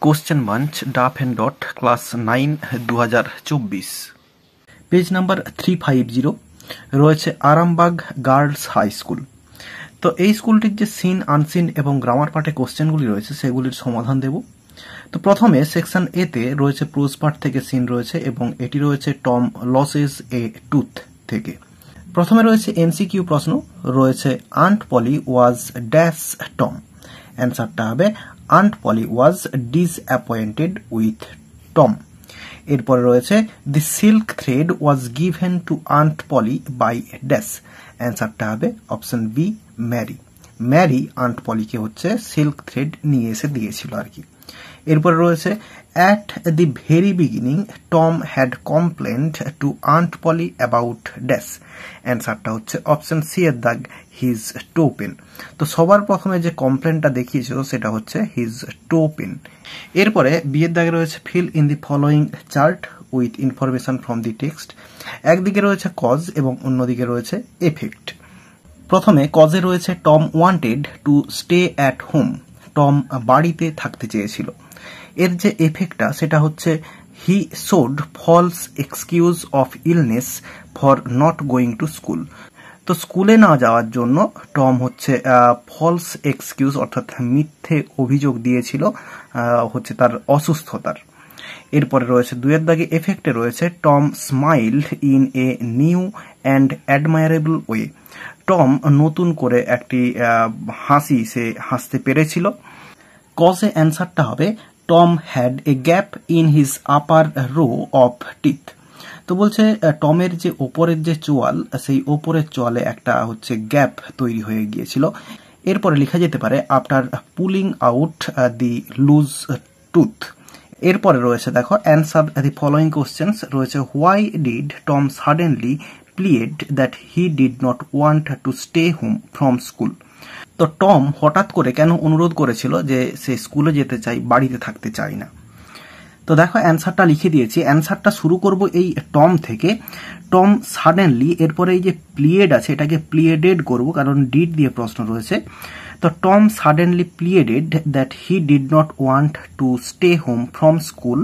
Question bunch Duff and Dot class 9 2024 page number 350 রয়েছে Arambagh girls high school. তো এই স্কুলটির যে সিন আনসিন এবং গ্রামার পার্টে কোশ্চেনগুলি রয়েছে সেগুলির সমাধান দেব। তো প্রথমে সেকশন এ তে রয়েছে প্রোজ পার্ট থেকে সিন রয়েছে এবং এটি রয়েছে টম লসেস এ টুথ থেকে। প্রথমে রয়েছে এমসিকিউ প্রশ্ন, রয়েছে aunt Polly was dash Tom. অ্যান্সারটা হবে aunt Polly was disappointed with Tom. এরপরে রয়েছে the silk thread was given to aunt Polly by dash. অ্যান্সারটা হবে option B Mary. Mary aunt পলিকে হচ্ছে সিল্ক থ্রেড নিয়ে এসে দিয়েছিল আর কি। এরপরে রয়েছে at the very beginning Tom had complained to aunt Polly about dash. অ্যান্সারটা হচ্ছে অপশন সি এর দাগ হিজ টো পেন। তো সবার প্রথমে যে কমপ্লেনটা দেখিয়েছিল সেটা হচ্ছে হিজ টো পেন। এরপরে বিয়ের দাগে রয়েছে fill in the following chart with information from the text. একদিকে রয়েছে কজ এবং অন্যদিকে রয়েছে এফেক্ট। প্রথমে কজে রয়েছে Tom wanted to stay at home. Tom বাড়িতে থাকতে চেয়েছিল। এর যে এফেক্টটা সেটা হচ্ছে he showed false excuse of illness for not going to school. তো স্কুলে না যাওয়ার জন্য টম হচ্ছে ফলস এক্সকিউজ অর্থাৎ মিথ্যে অভিযোগ দিয়েছিল হচ্ছে তার অসুস্থতার। এরপরে রয়েছে দুয়ের দাগে এফেক্টে রয়েছে Tom smiled in a new and admirable way. Tom নতুন করে একটি হাসি সে হাসতে পেরেছিল। কজে অ্যান্সারটা হবে Tom had a gap in his upper row of teeth. তো বলছে টমের যে ওপরের যে চোয়াল সেই ওপরের চোয়ালে একটা হচ্ছে গ্যাপ তৈরি হয়ে গিয়েছিল। এরপরে লেখা যেতে পারে after pulling out the loose tooth. এরপরে রয়েছে দেখো অ্যান্সার দি ফলোয়িং কোশ্চেন্স রয়েছে why did Tom suddenly plead that he did not want to stay home from school. তো টম হঠাৎ করে কেন অনুরোধ করেছিল যে সে স্কুলে যেতে চাই, বাড়িতে থাকতে চায় না। তো দেখো অ্যান্সারটা লিখে দিয়েছি। অ্যান্সারটা শুরু করব এই টম থেকে। টম সাডেনলি, এরপরে এই যে প্লিয়েড আছে এটাকে প্লিয়েডেড করব কারণ ডিড দিয়ে প্রশ্ন রয়েছে। তো Tom suddenly pleaded that he did not want to stay home from school.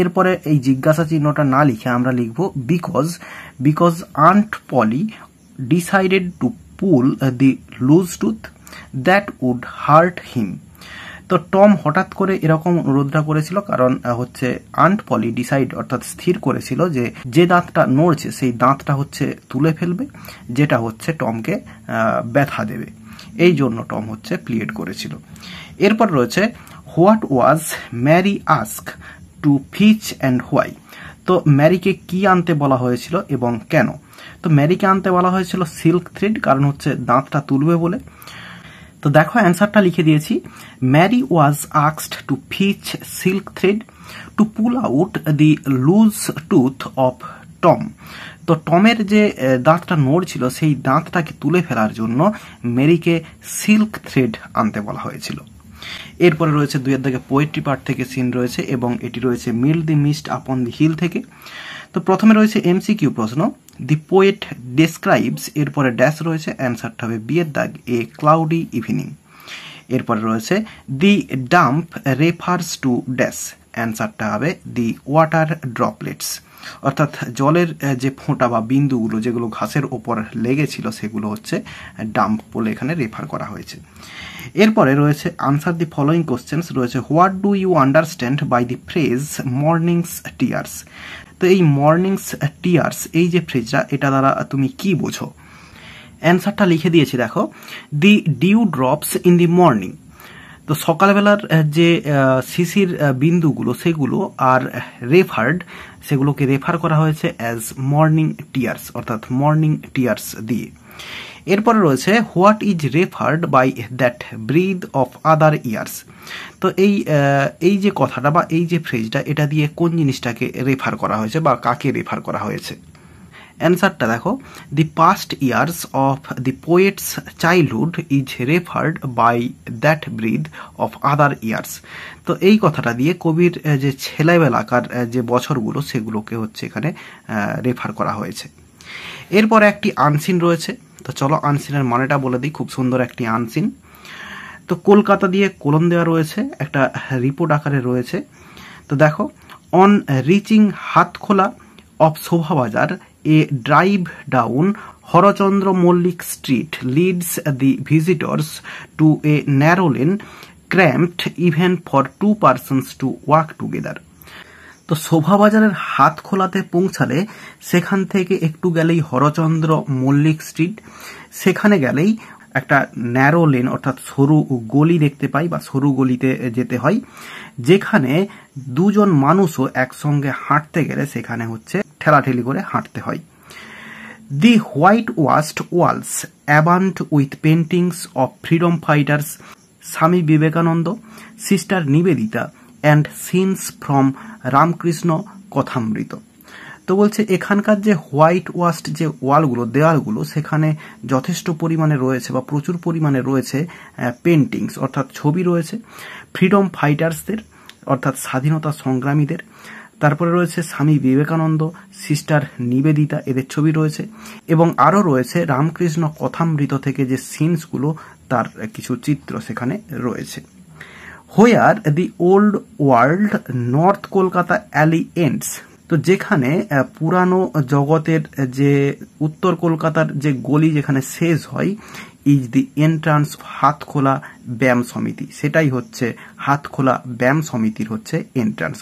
এরপরে এই জিজ্ঞাসা চিহ্নটা না লিখে আমরা লিখব because aunt Polly decided to pull the loose tooth that would hurt him. তো টম হঠাৎ করে এরকম অনুরোধটা করেছিল কারণ হচ্ছে আন্ট পলি ডিসাইড অর্থাৎ স্থির করেছিল যে দাঁতটা নড়ছে সেই দাঁতটা হচ্ছে তুলে ফেলবে, যেটা হচ্ছে টমকে ব্যথা দেবে। এই জন্য টম হচ্ছে প্লিয়েড করেছিল। এরপর রয়েছে what was Mary ask to fetch and why. তো ম্যারিকে কি আনতে বলা হয়েছিল এবং কেন? তো ম্যারিকে আনতে বলা হয়েছিল সিল্ক থ্রেড, কারণ হচ্ছে দাঁতটা তুলবে বলে। তো দেখো অ্যান্সারটা লিখে দিয়েছি। Mary was asked to fetch silk thread to pull out the loose tooth of Tom. তো টমের যে দাঁতটা নড়ছিল সেই দাঁতটাকে তুলে ফেলার জন্য মেরিকে সিল্ক থ্রেড আনতে বলা হয়েছিল। এরপরে রয়েছে দুইয়ের দাগে পোয়েট্রি পার্ট থেকে সিন রয়েছে এবং এটি রয়েছে মিল দি মিস্ট আপন দি হিল থেকে। তো প্রথমে রয়েছে এমসিকিউ প্রশ্ন, দি পোয়েট ডেসক্রাইবস, এরপরে ড্যাশ রয়েছে, অ্যান্সারটা হবে বি এর দাগ এ ক্লাউডি ইভিনিং। এরপরে রয়েছে দি ডাম্প রেফার্স টু ড্যাশ, অ্যান্সারটা হবে দি ওয়াটার ড্রপলেটস, অর্থাৎ জলের যে ফোঁটা বা বিন্দুগুলো যেগুলো ঘাসের ওপর লেগেছিল সেগুলো হচ্ছে ডাম্প বলে এখানে রেফার করা হয়েছে। এরপরে রয়েছে আনসার দি ফলোয়িং কোশ্চেন্স রয়েছে what do you understand by the phrase mornings tears. তো এই মর্নিংস টিয়ার্স এই যে ফ্রেজটা এটা দ্বারা তুমি কি বোঝো? অ্যান্সারটা লিখে দিয়েছি দেখো, the dew drops in the morning. তো সকালবেলার যে শিশির বিন্দুগুলো সেগুলো আর রেফার্ড, সেগুলোকে রেফার করা হয়েছে অ্যাজ মর্নিং টিয়ার্স অর্থাৎ মর্নিং টিয়ার্স দিয়ে। এরপরে রয়েছে what is referred by that breath of other years. তো এই যে কথাটা বা এই যে ফ্রেজটা এটা দিয়ে কোন জিনিসটাকে রেফার করা হয়েছে বা কাকে রেফার করা হয়েছে? অ্যান্সারটা দেখো, the past years of the poet's childhood is referred by that breath of other years. তো এই কথাটা দিয়ে কবির যে ছেলেবেলাকার যে বছরগুলো সেগুলোকে হচ্ছে এখানে রেফার করা হয়েছে। এরপর একটি আনসিন রয়েছে। তো চলো আনসিনের মানেটা বলে দিই, খুব সুন্দর একটি আনসিন। তো কলকাতা দিয়ে কোলন দেওয়া রয়েছে, একটা রিপোর্ট আকারে রয়েছে। তো দেখো, on reaching Hatkhola of Shobhabazar a drive down Harachandra Mallick street leads the visitors to a narrow lane cramped even for 2 persons to walk together. তো শোভাবাজারের হাতখোলাতে পৌঁছালে সেখান থেকে একটু গেলেই হরচন্দ্র মল্লিক স্ট্রিট, সেখানে গেলেই একটা ন্যারো লেন অর্থাৎ সরু গলি দেখতে পাই বা সরু গলিতে যেতে হয়, যেখানে দুজন মানুষও একসঙ্গে হাঁটতে গেলে সেখানে হচ্ছে ঠেলাঠেলি করে হাঁটতে হয়। The whitewashed walls abound with paintings of freedom fighters Swami Vivekananda, sister Nivedita and scenes from Ramakrishna Kathamrita. তো বলছে এখানকার যে হোয়াইট ওয়াশড যে ওয়ালগুলো, দেওয়ালগুলো, সেখানে যথেষ্ট পরিমাণে রয়েছে বা প্রচুর পরিমাণে রয়েছে পেন্টিংস অর্থাৎ ছবি রয়েছে ফ্রিডম ফাইটার্সদের অর্থাৎ স্বাধীনতা সংগ্রামীদের, তারপরে রয়েছে স্বামী বিবেকানন্দ, সিস্টার নিবেদিতা, এদের ছবি রয়েছে, এবং আরও রয়েছে রামকৃষ্ণ কথামৃত থেকে যে সিনসগুলো তার কিছু চিত্র সেখানে রয়েছে। Where the old world north Kolkata alley ends, তো যেখানে পুরানো জগতের যে উত্তর কলকাতার যে গলি যেখানে শেষ হয়, ইজ দি এন্ট্রান্স হাতখোলা ব্যায়াম সমিতি, সেটাই হচ্ছে হাতখোলা ব্যায়াম সমিতির হচ্ছে entrance.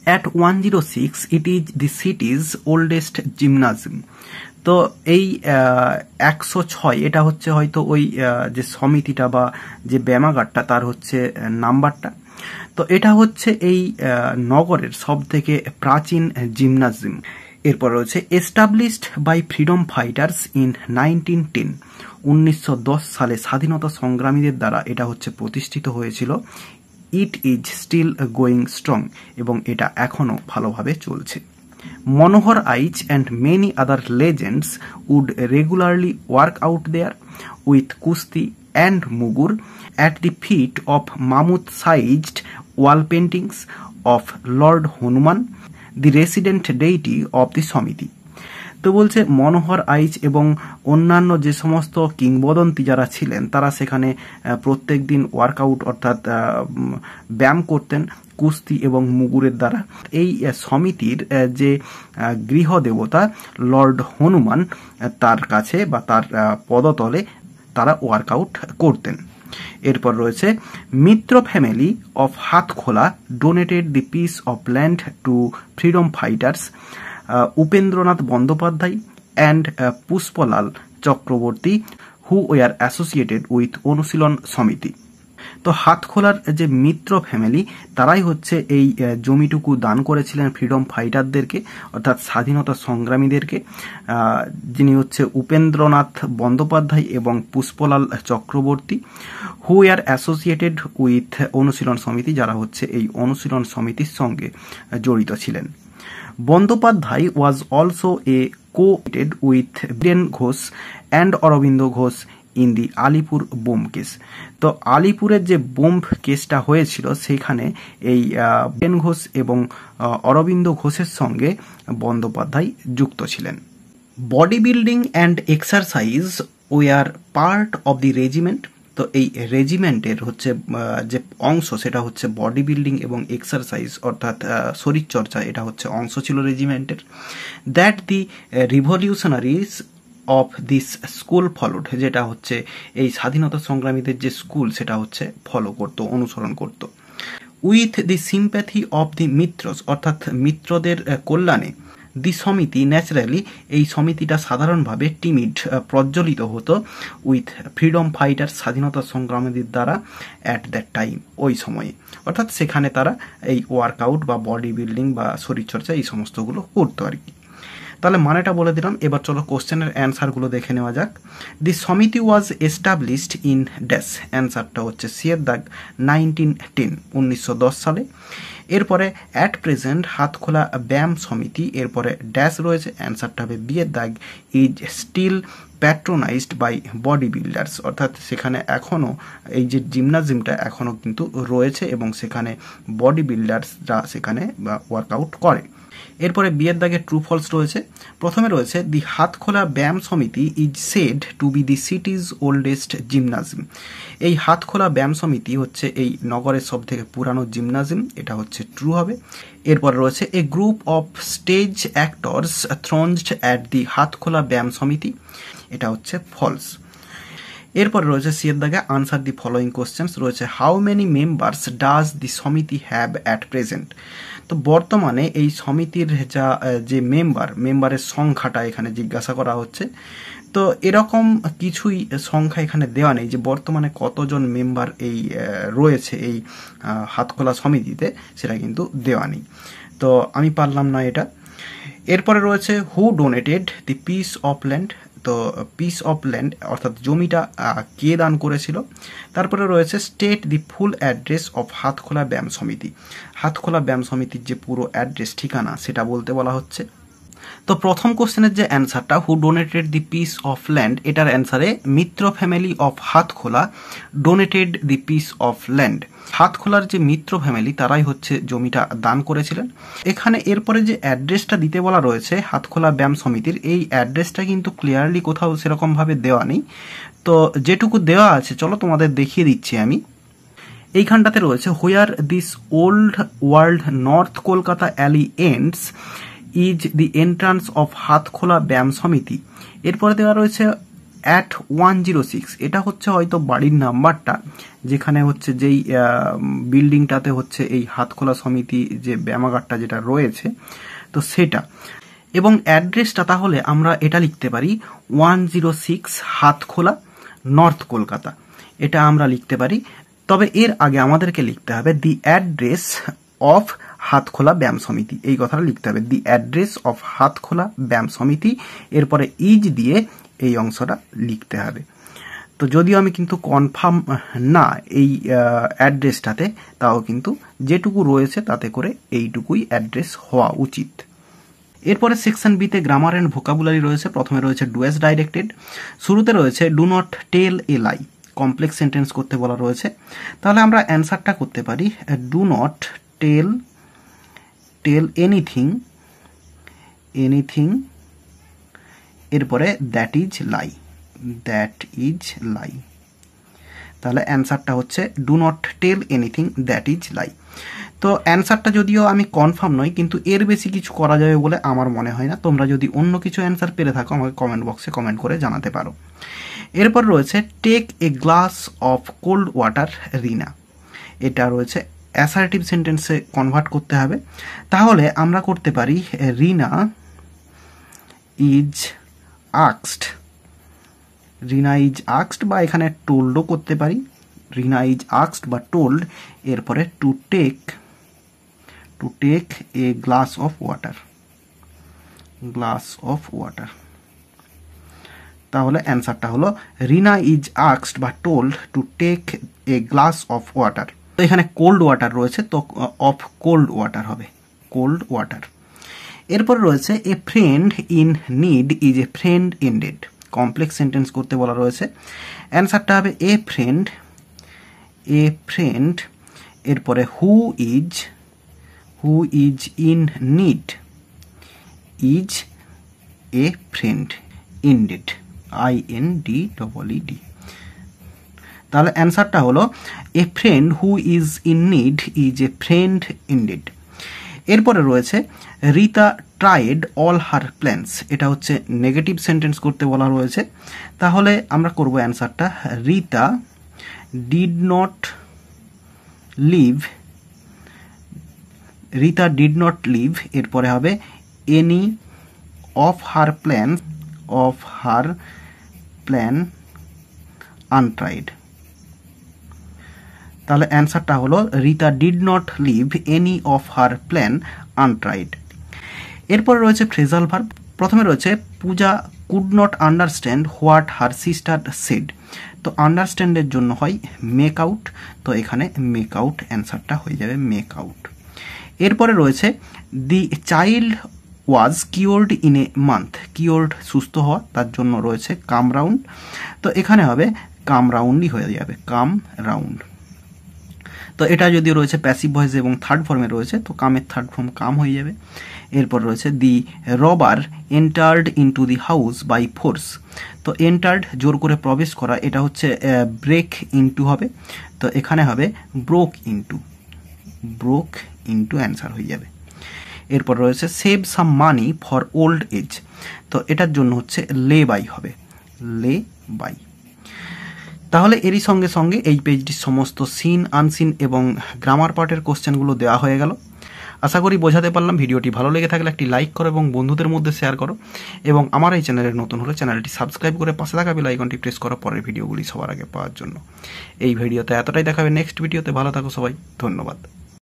At 106 it is the city's oldest gymnasium. তো এই 106 এটা হচ্ছে হয়তো ওই যে সমিতিটা বা যে ব্যায়ামাগারটা তার হচ্ছে নাম্বারটা। তো এটা হচ্ছে এই নগরের সব থেকে প্রাচীন জিমনাজিয়াম। এরপর রয়েছে established by freedom fighters in 1910, 1910 সালে স্বাধীনতা সংগ্রামীদের দ্বারা এটা হচ্ছে প্রতিষ্ঠিত হয়েছিল। It is still going strong, এবং এটা এখনো ভালোভাবে চলছে। Manohar Aich and many other legends would regularly work out there with kushti and mugur at the feet of mammoth-sized wall paintings of Lord Hanuman, the resident deity of the সমিতি। তো বলছে মনোহর আইচ এবং অন্যান্য যে সমস্ত কিংবদন্তি যারা ছিলেন তারা সেখানে প্রত্যেক দিন ওয়ার্কআউট অর্থাৎ ব্যায়াম করতেন কুস্তি এবং মুগুরের দ্বারা। এই সমিতির যে গৃহদেবতা লর্ড হনুমান তার কাছে বা তার পদতলে তারা ওয়ার্কআউট করতেন। এরপর রয়েছে Mitra family of Hatkhola donated the piece of land to freedom fighters Upendranath Bandyopadhyay and Pushpalal Chakraborty who were associated with Anushilan Samiti. তো হাতখোলার যে মিত্র ফ্যামিলি তারাই হচ্ছে এই জমিটুকু দান করেছিলেন ফ্রিডম ফাইটারদেরকে অর্থাৎ স্বাধীনতা সংগ্রামীদেরকে, যিনি হচ্ছে উপেন্দ্রনাথ বন্দ্যোপাধ্যায় এবং পুষ্পলাল চক্রবর্তী, হু আর অ্যাসোসিয়েটেড উইথ অনুশীলন সমিতি, যারা হচ্ছে এই অনুশীলন সমিতির সঙ্গে জড়িত ছিলেন। Bandyopadhyay was also a co-opted with Biren Ghosh and Aurobindo Ghosh in the Alipore bomb case. তো আলিপুরের যে বোম কেসটা হয়েছিল সেখানে এই বীরেন ঘোষ এবং অরবিন্দ ঘোষের সঙ্গে বন্দ্যোপাধ্যায় যুক্ত ছিলেন। Body building and exercise were part of the regiment. তো এই রেজিমেন্টের হচ্ছে যে অংশ সেটা হচ্ছে বডি বিল্ডিং এবং এক্সারসাইজ অর্থাৎ শরীরচর্চা, এটা হচ্ছে অংশ ছিল রেজিমেন্টের। That the revolutionaries of this school followed, যেটা হচ্ছে এই স্বাধীনতা সংগ্রামীদের যে স্কুল সেটা হচ্ছে ফলো করতো, অনুসরণ করত। With the sympathy of the Mitras, অর্থাৎ মিত্রদের কল্যাণে। দি সমিতি ন্যাচারালি, এই সমিতিটা সাধারণভাবে টিমিড প্রজ্বলিত হতো উইথ ফ্রিডম ফাইটার স্বাধীনতা সংগ্রামীদের দ্বারা অ্যাট দ্যাট টাইম, ওই সময়ে, অর্থাৎ সেখানে তারা এই ওয়ার্কআউট বা বডি বিল্ডিং বা শরীরচর্চা এই সমস্তগুলো করতো আর কি। তাহলে মানেটা বলে দিলাম, এবার চলো কোশ্চেনের অ্যান্সারগুলো দেখে নেওয়া যাক। দি সমিতি ওয়াজ এস্টাবলিশড ইন ড্যাশ, অ্যান্সারটা হচ্ছে সিয়ের দাগ 1910, 1910 সালে। এরপরে অ্যাট প্রেজেন্ট হাতখোলা ব্যায়াম সমিতি, এরপরে ড্যাশ রয়েছে, অ্যান্সারটা হবে বিয়ের দাগ is still patronised by body builders, অর্থাৎ সেখানে এখনও এই যে জিমনাজিয়ামটা এখনও কিন্তু রয়েছে এবং সেখানে বডি বিল্ডার্সরা সেখানে ওয়ার্কআউট করে। এরপরে বিয়ের দাগে ট্রু ফলস রয়েছে। প্রথমে রয়েছে দি Hatkhola Byayam Samiti is said to be the city's oldest gymnasium. এই হাতখোলা ব্যায়াম সমিতি হচ্ছে এই নগরের সব থেকে পুরানো জিমনাজিয়াম, এটা হচ্ছে ট্রু হবে। এরপরে রয়েছে a group of stage actors thronged at the Hatkhola Byayam Samiti, এটা হচ্ছে ফলস। এরপরে রয়েছে সিয়ের দাগে আনসার দি ফলোয়িং কোশ্চেন্স রয়েছে how many members does the Samiti have at present. তো বর্তমানে এই সমিতির যে মেম্বারের সংখ্যাটা এখানে জিজ্ঞাসা করা হচ্ছে। তো এরকম কিছুই সংখ্যা এখানে দেওয়া নেই যে বর্তমানে কতজন মেম্বার এই রয়েছে এই হাতখোলা সমিতিতে, সেটা কিন্তু দেওয়া নেই। তো আমি পারলাম না এটা। এরপরে রয়েছে who donated the piece of land. তো পিস অফ ল্যান্ড অর্থাৎ জমিটা কে দান করেছিল। তারপরে রয়েছে state the full address of Hatkhola Byayam Samiti. হাতখোলা Byayam সমিতির যে পুরো অ্যাড্রেস ঠিকানা সেটা বলতে বলা হচ্ছে। তো প্রথম কোশ্চেনের যে অ্যান্সারটা who donated the piece of land, এটার অ্যান্সারে Mitra family of Hatkhola donated the piece of land. হাতখোলার যে মিত্র ফ্যামিলি তারাই হচ্ছে জমিটা দান করেছিলেন। এখানে এরপরে যে অ্যাড্রেসটা দিতে বলা রয়েছে হাতখোলা ব্যায়াম সমিতির, এই অ্যাড্রেসটা কিন্তু ক্লিয়ারলি কোথাও সেরকমভাবে দেওয়া নেই। তো যেটুকু দেওয়া আছে চলো তোমাদের দেখিয়ে দিচ্ছি আমি। এইখানটাতে রয়েছে where this old world north Kolkata alley ends is the entrance of Hatkhola Byayam Samiti. এরপরে দেওয়া রয়েছে অ্যাট 106, এটা হচ্ছে হয়তো বাড়ির নাম্বারটা, যেখানে হচ্ছে যেই বিল্ডিংটাতে হচ্ছে এই হাতখোলা সমিতি যে ব্যায়ামাগারটা যেটা রয়েছে তো সেটা। এবং অ্যাড্রেসটা তাহলে আমরা এটা লিখতে পারি 106 হাতখোলা নর্থ কলকাতা, এটা আমরা লিখতে পারি। তবে এর আগে আমাদেরকে লিখতে হবে দি অ্যাড্রেস অফ হাতখোলা ব্যায়াম সমিতি, এই কথাটা লিখতে হবে দি অ্যাড্রেস অফ হাতখোলা ব্যায়াম সমিতি। এরপরে ইজ দিয়ে এই অংশটা লিখতে হবে। তো যদিও আমি কিন্তু কনফার্ম না এই অ্যাড্রেসটাতে, তাও কিন্তু যেটুকু রয়েছে তাতে করে এইটুকুই অ্যাড্রেস হওয়া উচিত। এরপরে সেকশন বিতে গ্রামার অ্যান্ড ভোকাবুলারি রয়েছে। প্রথমে রয়েছে ডু অ্যাজ ডাইরেক্টেড, শুরুতে রয়েছে do not tell a lie, complex sentence করতে বলা রয়েছে। তাহলে আমরা অ্যান্সারটা করতে পারি ডু নট টেল এনিথিং, এরপরে দ্যাট ইজ লাই। তাহলে অ্যান্সারটা হচ্ছে do not tell anything that is lie. তো অ্যান্সারটা যদিও আমি কনফার্ম নই, কিন্তু এর বেশি কিছু করা যাবে বলে আমার মনে হয় না। তোমরা যদি অন্য কিছু অ্যান্সার পেরে থাকো আমাকে কমেন্ট বক্সে কমেন্ট করে জানাতে পারো। এরপর রয়েছে take a glass of cold water Rina, এটা রয়েছে অ্যাসার্টিভ সেন্টেন্সে কনভার্ট করতে হবে। তাহলে আমরা করতে পারি রিনা ইজ আক্সড, বা এখানে টোল্ডও করতে পারি, রিনা ইজ আক্সড বা টোল্ড। এরপরে to take a glass of water. তাহলে অ্যান্সারটা হলো রিনা ইজ আক্সড বা told to take a glass of water. তো এখানে কোল্ড ওয়াটার রয়েছে, তো অফ কোল্ড ওয়াটার হবে কোল্ড ওয়াটার। এরপর রয়েছে a friend in need is a friend indeed, complex sentence করতে বলা রয়েছে। অ্যান্সারটা হবে এ ফ্রেন্ড, এরপরে who is in need is a friend indeed, INDEED। তাহলে অ্যান্সারটা হলো a friend who is in need is a friend indeed. এরপরে রয়েছে Rita tried all her plans, এটা হচ্ছে নেগেটিভ সেন্টেন্স করতে বলা রয়েছে। তাহলে আমরা করব অ্যান্সারটা রিতা ডিড নট লিভ, এরপরে হবে any of her plan untried. তাহলে অ্যান্সারটা হলো Rita did not leave any of her plan untried. এরপরে রয়েছে ফ্রেজাল ভার্ব। প্রথমে রয়েছে Puja could not understand what her sister said. তো আন্ডারস্ট্যান্ডের জন্য হয় মেক আউট, তো এখানে মেক আউট অ্যান্সারটা হয়ে যাবে মেক আউট। এরপরে রয়েছে the child was cured in a month. Cured সুস্থ হওয়া, তার জন্য রয়েছে কাম রাউন্ড। তো এখানে হবে কাম রাউন্ডই হয়ে যাবে, কাম রাউন্ড। তো এটা যদি রয়েছে প্যাসিভ ভয়েস এবং থার্ড ফর্মে রয়েছে, তো কামের থার্ড ফর্ম কাম হয়ে যাবে। এরপর রয়েছে the robber entered into the house by force. তো এন্টার্ড জোর করে প্রবেশ করা, এটা হচ্ছে ব্রেক ইনটু হবে। তো এখানে হবে broke into, broke into answer হয়ে যাবে। এরপর রয়েছে save some money for old age. তো এটার জন্য হচ্ছে লে বাই হবে, লে বাই। তাহলে এরই সঙ্গে সঙ্গে এই পেজটির সমস্ত সিন, আনসিন এবং গ্রামার পার্টের কোশ্চেনগুলো দেওয়া হয়ে গেল। আশা করি বোঝাতে পারলাম। ভিডিওটি ভালো লেগে থাকলে একটি লাইক করো এবং বন্ধুদের মধ্যে শেয়ার করো, এবং আমার এই চ্যানেলে নতুন হলে চ্যানেলটি সাবস্ক্রাইব করে পাশে থাকা বেল আইকনটি প্রেস করো পরের ভিডিওগুলি সবার আগে পাওয়ার জন্য। এই ভিডিওতে এতটাই, দেখাবে নেক্সট ভিডিওতে। ভালো থাকো সবাই, ধন্যবাদ।